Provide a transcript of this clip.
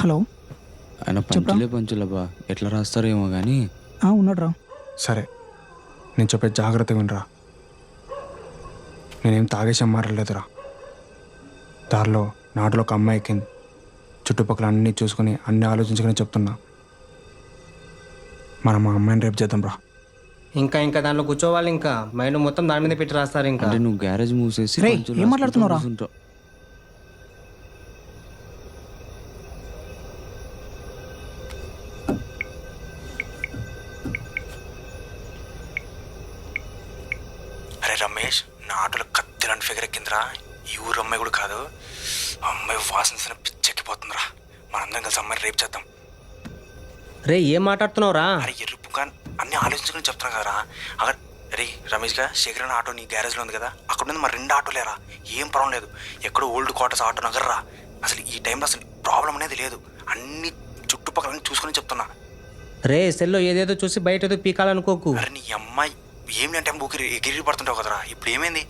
Hello. ఆయన పంచులే పంచులబ్బా, ఎట్లా రాస్తారేమో కానీ. ఉన్నాడు రా. సరే, నేను చెప్పే జాగ్రత్తగా వినరా. నేనేం తాగేసాం మారలేదురా. దారిలో నాటులో ఒక అమ్మాయి ఎక్కింది. చుట్టుపక్కల అన్నీ చూసుకుని అన్నీ ఆలోచించుకుని చెప్తున్నా. మనం మా అమ్మాయిని రేపు చేద్దాం రా. ఇంకా దాంట్లో కూర్చోవాలి. ఇంకా మైండ్ మొత్తం దాని మీద పెట్టి రాస్తారు. ఇంకా అంటే నువ్వు గ్యారేజ్ మూసేసి రేయ్, పంచులు ఏం రాసుకుంటూ మాట్లాడుతున్నావురా? కూర్చుంటావు. అరే రమేష్, నా ఆటోలో కత్తి లాంటి ఫిగర్ ఎక్కిందిరా. ఈ ఊరు అమ్మాయి కూడా కాదు. ఆ అమ్మాయి వాసన పిచ్చెక్కిపోతుందిరా. మనందరం కలిసి అమ్మాయిని రేపు చేద్దాం. రే ఏం మాట్లాడుతున్నావురా? అరే ఎరుపు కానీ అన్నీ ఆలోచించుకుని చెప్తున్నా కదరా. అక్కడ రే రమేష్గా శేఖర్ అనే ఆటో నీ గ్యారేజ్లో ఉంది కదా, అక్కడ ఉంది మరి 2 ఆటోలేరా. ఏం ప్రాబ్లం లేదు. ఎక్కడో ఓల్డ్ క్వార్టర్స్ ఆటో నగర్రా. అసలు ఈ టైంలో అసలు ప్రాబ్లం అనేది లేదు. అన్ని చుట్టుపక్కల చూసుకుని చెప్తున్నా. రే సెల్లో ఏదేదో చూసి బయట ఏదో పీకాలనుకోకు. అరే నీ అమ్మాయి ఏమి అంటే ఊకి ఎగిరి పడుతుంటావు కదరా. ఇప్పుడు ఏమైంది?